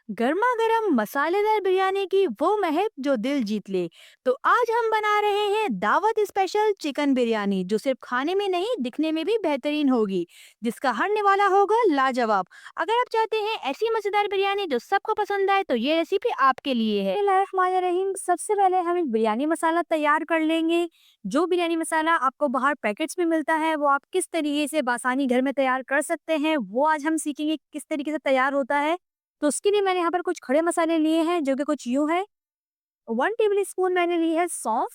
गर्मा गर्म मसालेदार बिरयानी की वो महक जो दिल जीत ले। तो आज हम बना रहे हैं दावत स्पेशल चिकन बिरयानी, जो सिर्फ खाने में नहीं दिखने में भी बेहतरीन होगी, जिसका हर निवाला होगा लाजवाब। अगर आप चाहते हैं ऐसी मजेदार बिरयानी जो सबको पसंद आए, तो ये रेसिपी आपके लिए है। बिस्मिल्लाहिर्रहमानिर्रहीम। सबसे पहले हम एक बिरयानी मसाला तैयार कर लेंगे। जो बिरयानी मसाला आपको बाहर पैकेट्स में मिलता है, वो आप किस तरीके से बासानी घर में तैयार कर सकते हैं, वो आज हम सीखेंगे किस तरीके से तैयार होता है। तो उसके लिए मैंने यहाँ पर कुछ खड़े मसाले लिए हैं, जो कि कुछ यूँ है। 1 टेबल स्पून मैंने ली है सौंफ,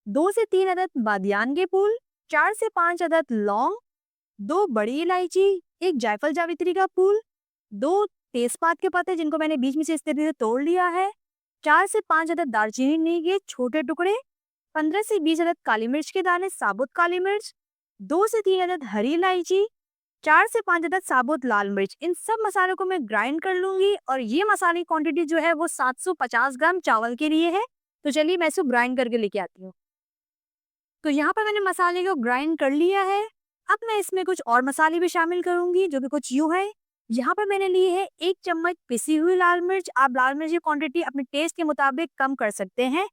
2 से 3 अदद बादियान के फूल, 4 से 5 अदद लौंग, 2 बड़ी इलायची, 1 जायफल जावित्री का फूल, 2 तेजपात के पत्ते जिनको मैंने बीच में से इस तरीके से तोड़ लिया है, 4 से 5 अदद दालचीनी के छोटे टुकड़े, 15 से 20 अदद काली मिर्च के दाने साबुत काली मिर्च, 2 से 3 अदद हरी इलायची, 4 से 5 अदद साबुत लाल मिर्च। इन सब मसालों को मैं ग्राइंड कर लूंगी, और ये मसाले की क्वांटिटी जो है वो 750 ग्राम चावल के लिए है। तो चलिए मैं इसको ग्राइंड करके लेके आती हूँ। तो यहाँ पर मैंने मसाले को ग्राइंड कर लिया है। अब मैं इसमें कुछ और मसाले भी शामिल करूंगी, जो कि कुछ यूँ है। यहाँ पर मैंने ली है 1 चम्मच पिसी हुई लाल मिर्च। आप लाल मिर्च की क्वांटिटी अपने टेस्ट के मुताबिक कम कर सकते हैं।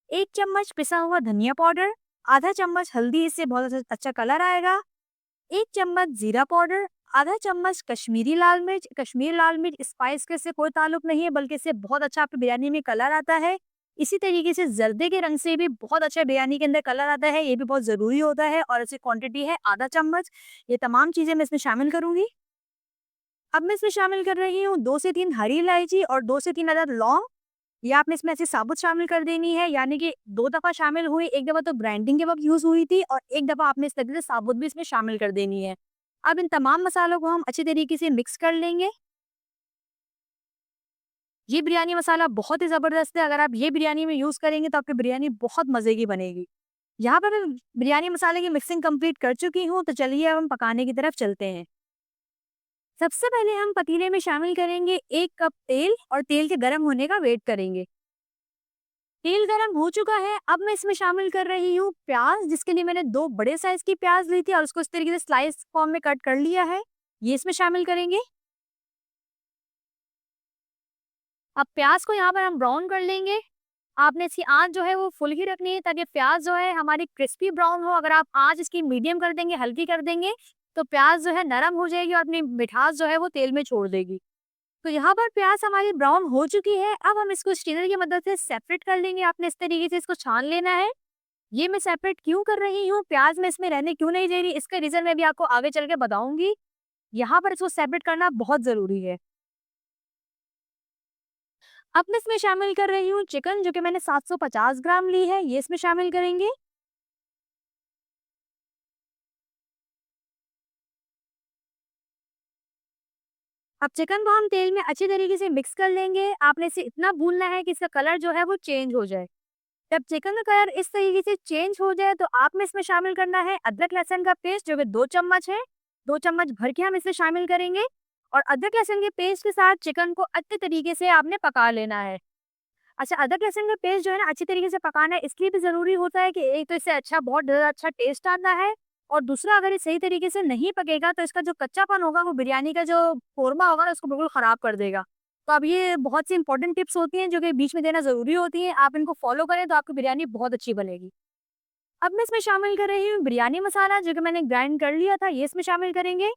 1 चम्मच पिसा हुआ धनिया पाउडर, आधा चम्मच हल्दी, इससे बहुत अच्छा कलर आएगा। 1 चम्मच जीरा पाउडर, आधा चम्मच कश्मीरी लाल मिर्च। कश्मीरी लाल मिर्च स्पाइस के से कोई ताल्लुक नहीं है, बल्कि इससे बहुत अच्छा आपकी बिरयानी में कलर आता है। इसी तरीके से जर्दे के रंग से भी बहुत अच्छा बिरयानी के अंदर कलर आता है, ये भी बहुत ज़रूरी होता है, और इसकी क्वांटिटी है आधा चम्मच। ये तमाम चीज़ें मैं इसमें शामिल करूँगी। अब मैं इसमें शामिल कर रही हूँ 2 से 3 हरी इलायची और 2 से 3 अदद लौंग। ये आपने इसमें ऐसे साबुत शामिल कर देनी है, यानी कि 2 दफ़ा शामिल हुई, 1 दफ़ा तो ग्राइंडिंग के वक़्त यूज़ हुई थी, और 1 दफ़ा आपने इस तरीके से साबुत भी इसमें शामिल कर देनी है। अब इन तमाम मसालों को हम अच्छे तरीके से मिक्स कर लेंगे। ये बिरयानी मसाला बहुत ही ज़बरदस्त है, अगर आप ये बिरयानी में यूज़ करेंगे तो आपकी बिरयानी बहुत मज़े की बनेगी। यहाँ पर मैं बिरयानी मसाले की मिक्सिंग कंप्लीट कर चुकी हूँ, तो चलिए अब हम पकाने की तरफ चलते हैं। सबसे पहले हम पतीले में शामिल करेंगे 1 कप तेल, और तेल के गर्म होने का वेट करेंगे। तेल गरम हो चुका है, अब मैं इसमें शामिल कर रही हूँ प्याज, जिसके लिए मैंने 2 बड़े साइज़ की प्याज ली थी और उसको इस तरीके से स्लाइस फॉर्म में कट कर लिया है। ये इसमें शामिल करेंगे। अब प्याज को यहाँ पर हम ब्राउन कर लेंगे। आपने इसकी आँच जो है वो फुल ही रखनी है, ताकि प्याज जो है हमारी क्रिस्पी ब्राउन हो। अगर आप आँच इसकी मीडियम कर देंगे, हल्की कर देंगे, तो प्याज जो है नरम हो जाएगी और अपनी मिठास जो है वो तेल में छोड़ देगी। तो यहाँ पर प्याज हमारी ब्राउन हो चुकी है। अब हम इसको स्ट्रेनर की मदद से सेपरेट कर लेंगे। आपने इस तरीके से इसको छान लेना है। ये मैं सेपरेट क्यों कर रही हूँ, प्याज में इसमें रहने क्यों नहीं दे रही, इसका रीज़न मैं भी आपको आगे चल के बताऊँगी। यहाँ पर इसको सेपरेट करना बहुत ज़रूरी है। अब मैं इसमें शामिल कर रही हूँ चिकन, जो कि मैंने 750 ग्राम ली है, ये इसमें शामिल करेंगे। अब चिकन को हम तेल में अच्छी तरीके से मिक्स कर लेंगे। आपने इसे इतना भूनना है कि इसका कलर जो है वो चेंज हो जाए। जब चिकन का कलर इस तरीके से चेंज हो जाए, तो आपने इसमें शामिल करना है अदरक लहसुन का पेस्ट, जो कि 2 चम्मच है। 2 चम्मच भर के हम इसे शामिल करेंगे, और अदरक लहसुन के पेस्ट के साथ चिकन को अच्छे तरीके से आपने पका लेना है। अच्छा, अदरक लहसुन का पेस्ट जो है ना अच्छी तरीके से पकाना है, इसलिए भी ज़रूरी होता है कि एक तो इससे अच्छा बहुत ज़्यादा अच्छा टेस्ट आता है, और दूसरा अगर ये सही तरीके से नहीं पकेगा, तो इसका जो कच्चापन होगा वो बिरयानी का जो कोरमा होगा ना, उसको बिल्कुल ख़राब कर देगा। तो अब ये बहुत सी इंपॉर्टेंट टिप्स होती हैं, जो कि बीच में देना ज़रूरी होती हैं। आप इनको फॉलो करें तो आपकी बिरयानी बहुत अच्छी बनेगी। अब मैं इसमें शामिल कर रही हूँ बिरयानी मसाला, जो कि मैंने ग्राइंड कर लिया था, ये इसमें शामिल करेंगे,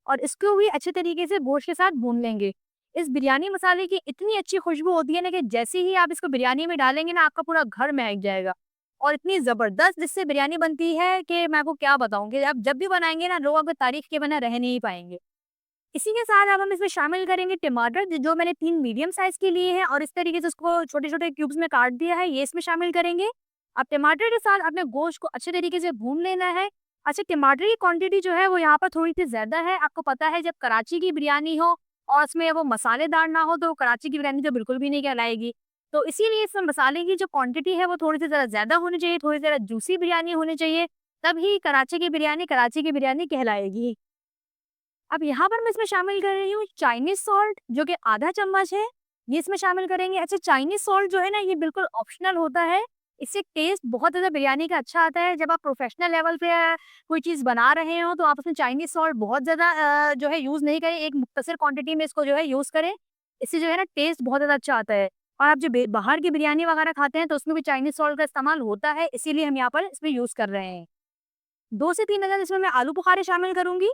और इसको भी अच्छे तरीके से गोश्त के साथ भून लेंगे। इस बिरयानी मसाले की इतनी अच्छी खुशबू होती है ना, कि जैसे ही आप इसको बिरयानी में डालेंगे ना, आपका पूरा घर महक जाएगा। और इतनी ज़बरदस्त जिससे बिरयानी बनती है कि मैं आपको क्या बताऊँ, कि आप जब भी बनाएँगे ना, लोग आपको तारीफ़ के बिना रह नहीं पाएँगे। इसी के साथ अब हम इसमें शामिल करेंगे टमाटर, जो मैंने 3 मीडियम साइज़ के लिए हैं, और इस तरीके से उसको छोटे-छोटे क्यूब्स में काट दिया है, ये इसमें शामिल करेंगे। अब टमाटर के साथ अपने गोश्त को अच्छे तरीके से भून लेना है। अच्छा, टमाटर की क्वांटिटी जो है वो यहाँ पर थोड़ी-सी ज़्यादा है। आपको पता है, जब कराची की बिरयानी हो और उसमें वो मसालेदार ना हो, तो कराची की बिरयानी तो बिल्कुल भी नहीं कहलाएगी। तो इसीलिए इसमें मसाले की जो क्वांटिटी है वो थोड़ी-सी ज़रा ज़्यादा होनी चाहिए, थोड़ी ज़रा जूसी बिरयानी होनी चाहिए, तभी कराची की बिरयानी कहलाएगी। अब यहाँ पर मैं इसमें शामिल कर रही हूँ चाइनीज़ सॉल्ट, जो कि आधा चम्मच है, ये इसमें शामिल करेंगे। अच्छा, चाइनीज़ सॉल्ट जो है ना, ये बिल्कुल ऑप्शनल होता है। इससे टेस्ट बहुत ज़्यादा बिरयानी का अच्छा आता है। जब आप प्रोफेशनल लेवल पे कोई चीज़ बना रहे हो तो आप उसमें चाइनीज़ सॉल्ट बहुत ज़्यादा जो है यूज़ नहीं करें, एक मुख्तसर क्वांटिटी में इसको जो है यूज़ करें। इससे जो है ना टेस्ट बहुत ज़्यादा अच्छा आता है। और आप जो बाहर की बिरयानी वगैरह खाते हैं तो उसमें भी चाइनीज़ सॉल्ट का इस्तेमाल होता है, इसीलिए हम यहाँ पर इसमें यूज़ कर रहे हैं। 2 से 3 अदद इसमें मैं आलू बुखारे शामिल करूँगी।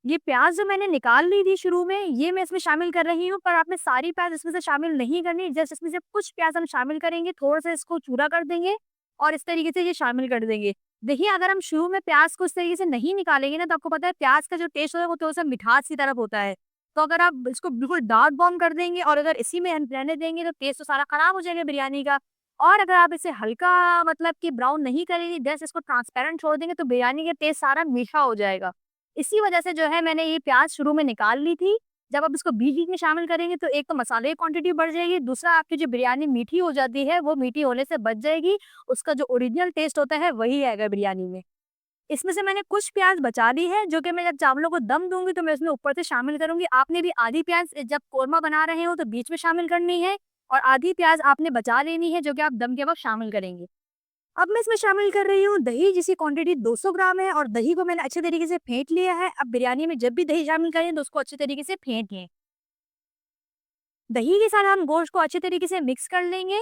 ये प्याज़ जो मैंने निकाल ली थी शुरू में, ये मैं इसमें शामिल कर रही हूँ, पर आपने सारी प्याज़ इसमें से शामिल नहीं करनी, जस्ट इसमें से कुछ प्याज़ हम शामिल करेंगे, थोड़ा-सा इसको चूरा कर देंगे और इस तरीके से ये शामिल कर देंगे। देखिए, अगर हम शुरू में प्याज़ को इस तरीके से नहीं निकालेंगे ना, तो आपको पता है प्याज़ का जो टेस्ट होता है, वो थोड़ा-सा मिठास की तरफ होता है। तो अगर आप इसको बिल्कुल डार्क ब्राउन कर देंगे और अगर इसी में हम रहने देंगे, तो टेस्ट तो सारा खराब हो जाएगा बिरयानी का। और अगर आप इसे हल्का मतलब कि ब्राउन नहीं करेंगे, जस्ट इसको ट्रांसपेरेंट छोड़ देंगे, तो बिरयानी का टेस्ट सारा मीठा हो जाएगा। इसी वजह से जो है मैंने ये प्याज़ शुरू में निकाल ली थी। जब आप इसको बीच-बीच में शामिल करेंगे तो एक तो मसाले की क्वांटिटी बढ़ जाएगी, दूसरा आपकी जो बिरयानी मीठी हो जाती है, वो मीठी होने से बच जाएगी। उसका जो ओरिजिनल टेस्ट होता है वही आएगा बिरयानी में। इसमें से मैंने कुछ प्याज़ बचा ली है जो कि मैं जब चावलों को दम दूँगी तो मैं उसमें ऊपर से शामिल करूँगी। आपने भी आधी प्याज़ जब कोरमा बना रहे हो तो बीच में शामिल करनी है और आधी प्याज़ आपने बचा लेनी है जो कि आप दम के वक़्त शामिल करेंगे। अब मैं इसमें शामिल कर रही हूँ दही, जिसकी क्वांटिटी 200 ग्राम है और दही को मैंने अच्छे तरीके से फेंट लिया है। अब बिरयानी में जब भी दही शामिल करें तो उसको अच्छे तरीके से फेंट लें। दही के साथ हम गोश्त को अच्छे तरीके से मिक्स कर लेंगे।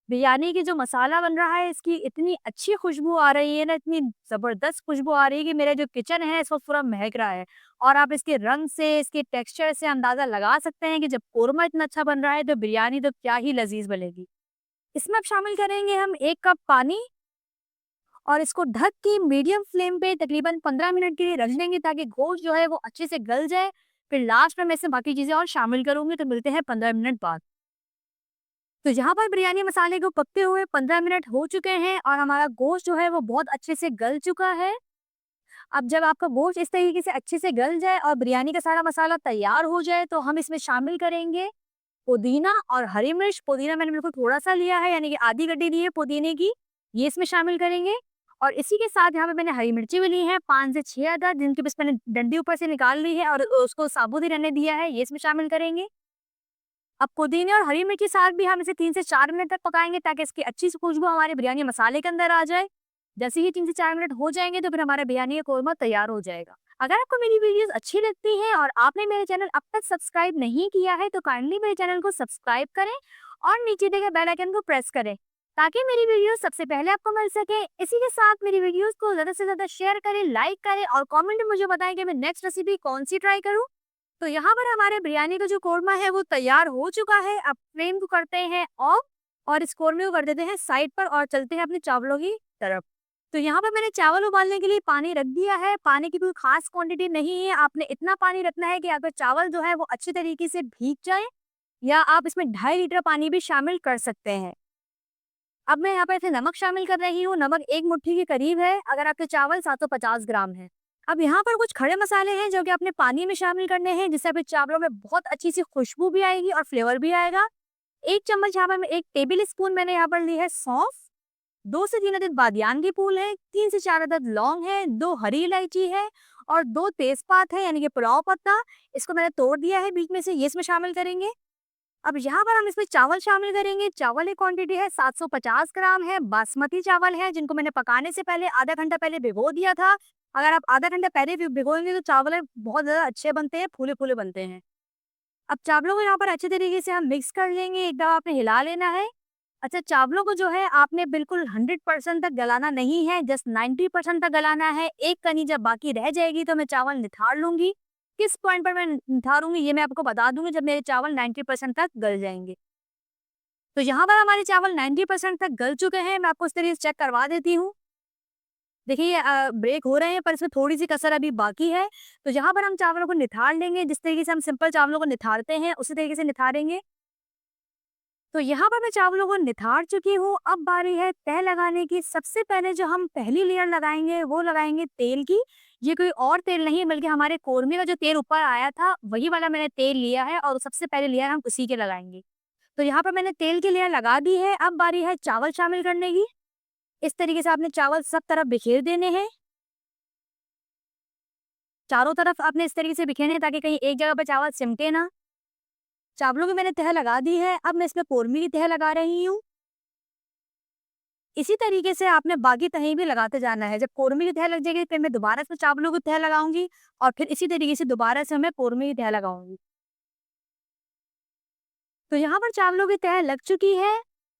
बिरयानी की जो मसाला बन रहा है इसकी इतनी अच्छी खुशबू आ रही है ना, इतनी ज़बरदस्त खुशबू आ रही है कि मेरा जो किचन है इस वक़्त पूरा महक रहा है। और आप इसके रंग से, इसके टेक्सचर से अंदाज़ा लगा सकते हैं कि जब कोरमा इतना अच्छा बन रहा है तो बिरयानी तो क्या ही लज़ीज़ बनेगी। इसमें अब शामिल करेंगे हम 1 कप पानी और इसको ढक के मीडियम फ्लेम पे तकरीबन 15 मिनट के लिए रख देंगे ताकि गोश्त जो है वो अच्छे से गल जाए। फिर लास्ट में मैं इसमें बाकी चीज़ें और शामिल करूँगी, तो मिलते हैं 15 मिनट बाद। तो यहाँ पर बिरयानी मसाले को पकते हुए 15 मिनट हो चुके हैं और हमारा गोश्त जो है वो बहुत अच्छे से गल चुका है। अब जब आपका गोश्त इस तरीके से अच्छे से गल जाए और बिरयानी का सारा मसाला तैयार हो जाए तो हम इसमें शामिल करेंगे पुदीना और हरी मिर्च। पुदीना मैंने बिल्कुल थोड़ा-सा लिया है, यानी कि आधी गड्डी ली है पुदीने की, ये इसमें शामिल करेंगे। और इसी के साथ यहाँ पे मैंने हरी मिर्ची भी ली है 5 से 6 अदद, जिनकी बस मैंने डंडी ऊपर से निकाल ली है और उसको साबुत ही रहने दिया है, ये इसमें शामिल करेंगे। अब पुदीने और हरी मिर्च के साथ भी हम इसे 3 से 4 मिनट तक पकाएँगे ताकि इसकी अच्छी सी खुशबू हमारे बिरयानी मसाले के अंदर आ जाए। जैसे ही 3 से 4 मिनट हो जाएँगे तो फिर हमारा बिरयानी का कोरमा तैयार हो जाएगा। अगर आपको मेरी वीडियोज़ अच्छी लगती हैं और आपने मेरे चैनल अब तक सब्सक्राइब नहीं किया है तो काइंडली मेरे चैनल को सब्सक्राइब करें और नीचे दिए गए बेल आइकन को प्रेस करें ताकि मेरी वीडियोज़ सबसे पहले आपको मिल सके। इसी के साथ मेरी वीडियोज़ को ज़्यादा से ज़्यादा शेयर करें, लाइक करें और कमेंट में मुझे बताएँ कि मैं नेक्स्ट रेसिपी कौन-सी ट्राई करूँ। तो यहाँ पर हमारे बिरयानी का जो कोरमा है वो तैयार हो चुका है। अब फ्लेम को करते हैं ऑफ और इस कोरमे को कर देते हैं साइड पर और चलते हैं अपने चावलों की तरफ। तो यहाँ पर मैंने चावल उबालने के लिए पानी रख दिया है। पानी की कोई खास क्वांटिटी नहीं है, आपने इतना पानी रखना है कि अगर चावल जो है वो अच्छे तरीके से भीग जाए, या आप इसमें 2.5 लीटर पानी भी शामिल कर सकते हैं। अब मैं यहाँ पर इसे नमक शामिल कर रही हूँ। नमक 1 मुट्ठी के करीब है अगर आपके चावल 750 ग्राम है। अब यहाँ पर कुछ खड़े मसाले हैं जो कि आपने पानी में शामिल करने हैं, जिससे आपके चावलों में बहुत अच्छी सी खुशबू भी आएगी और फ्लेवर भी आएगा। 1 चम्मच यहाँ पर 1 टेबल स्पून मैंने यहाँ पर ली है सौंफ, 2 से 3 अदद बादियान की फूल है, 3 से 4 अदद लौंग है, 2 हरी इलायची है और 2 तेजपात है, यानी कि पुलाव पत्ता। इसको मैंने तोड़ दिया है बीच में से, ये इसमें शामिल करेंगे। अब यहाँ पर हम इसमें चावल शामिल करेंगे। चावल की क्वांटिटी है 750 ग्राम है, बासमती चावल है जिनको मैंने पकाने से पहले आधा घंटा पहले भिगो दिया था। अगर आप आधा घंटा पहले भी भिगोएंगे तो चावल बहुत ज़्यादा अच्छे बनते हैं, फूले-फूले बनते हैं। अब चावलों को यहाँ पर अच्छे तरीके से हम मिक्स कर लेंगे, एकदम आपने हिला लेना है। अच्छा, चावलों को जो है आपने बिल्कुल 100% तक गलाना नहीं है, जस्ट 90% तक गलाना है। एक कनी जब बाकी रह जाएगी तो मैं चावल निथार लूँगी। किस पॉइंट पर मैं निथारूँगी ये मैं आपको बता दूँगी जब मेरे चावल 90% तक गल जाएँगे। तो यहाँ पर हमारे चावल 90% तक गल चुके हैं, मैं आपको इस तरीके से चेक करवा देती हूँ। देखिए ब्रेक हो रहे हैं पर इसमें थोड़ी-सी कसर अभी बाकी है। तो यहाँ पर हम चावलों को निथार लेंगे, जिस तरीके से हम सिंपल चावलों को निथारते हैं, उसी तरीके से निथारेंगे। तो यहाँ पर मैं चावलों को निथार चुकी हूँ, अब बारी है तह लगाने की। सबसे पहले जो हम पहली लेयर लगाएँगे, वो लगाएँगे तेल की। ये कोई और तेल नहीं बल्कि हमारे कोरमे का जो तेल ऊपर आया था, वही वाला मैंने तेल लिया है और सबसे पहले लेयर हम उसी के लगाएँगे। तो यहाँ पर मैंने तेल की लेयर लगा दी है, अब बारी है चावल शामिल करने की। इस तरीके से आपने चावल सब तरफ बिखेर देने हैं। चारों तरफ आपने इस तरीके से बिखेरने हैं ताकि कहीं एक जगह पर चावल सिमटे ना। चावलों की मैंने तह लगा दी है, अब मैं इसमें कोरमे की तह लगा रही हूँ। इसी तरीके से आपने बाकी तहें भी लगाते जाना है। जब कौरमे की तह लग जाएगी फिर मैं दोबारा से चावलों की तह लगाऊँगी और फिर इसी तरीके से दोबारा से मैं कौरमे की तह लगाऊँगी। तो यहाँ पर चावलों की तह लग चुकी है।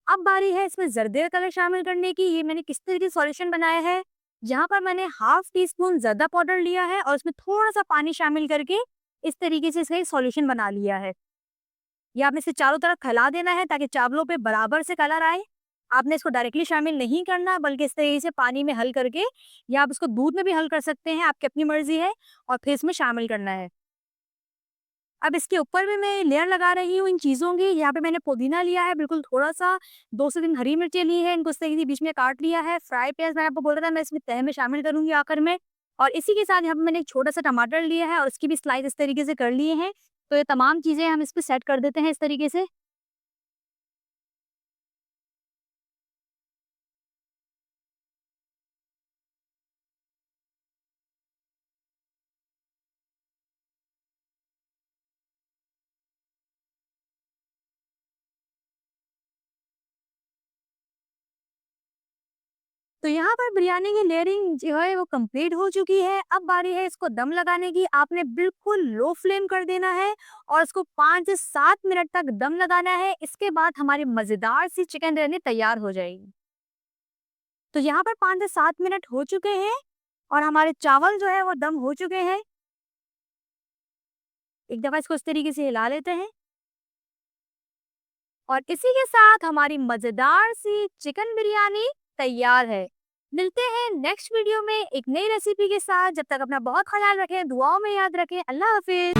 अब बारी है इसमें ज़र्दे का कलर शामिल करने की। ये मैंने किस तरीके से सॉल्यूशन बनाया है, जहाँ पर मैंने हाफ टी स्पून ज़र्दा पाउडर लिया है और उसमें थोड़ा-सा पानी शामिल करके इस तरीके से इसका एक सॉल्यूशन बना लिया है। ये आपने इसे चारों तरफ फैला देना है ताकि चावलों पे बराबर से कलर आए। आपने इसको डायरेक्टली शामिल नहीं करना बल्कि इस तरीके से पानी में हल करके या आप इसको दूध में भी हल कर सकते हैं, आपकी अपनी मर्ज़ी है और फिर इसमें शामिल करना है। अब इसके ऊपर भी मैं लेयर लगा रही हूँ इन चीज़ों की। यहाँ पे मैंने पुदीना लिया है बिल्कुल थोड़ा-सा, 2 से 3 हरी मिर्चें ली हैं, इनको इस तरीके से बीच में काट लिया है। फ्राई प्याज़ मैंने आपको बोला था मैं इसमें तह में शामिल करूँगी आखिर में। और इसी के साथ यहाँ पे मैंने एक छोटा-सा टमाटर लिया है और उसकी भी स्लाइस इस तरीके से कर लिए हैं। तो ये तमाम चीज़ें हम इस पे सेट कर देते हैं इस तरीके से। तो यहाँ पर बिरयानी की लेयरिंग जो है वो कंप्लीट हो चुकी है। अब बारी है इसको दम लगाने की। आपने बिल्कुल लो फ्लेम कर देना है और इसको 5 से 7 मिनट तक दम लगाना है। इसके बाद हमारी मज़ेदार सी चिकन बिरयानी तैयार हो जाएगी। तो यहाँ पर 5 से 7 मिनट हो चुके हैं और हमारे चावल जो है वो दम हो चुके हैं। एक दफ़ा इसको इस तरीके से हिला लेते हैं और इसी के साथ हमारी मज़ेदार सी चिकन बिरयानी तैयार है। मिलते हैं नेक्स्ट वीडियो में एक नई रेसिपी के साथ। जब तक अपना बहुत ख्याल रखें, दुआओं में याद रखें। अल्लाह हाफ़िज़।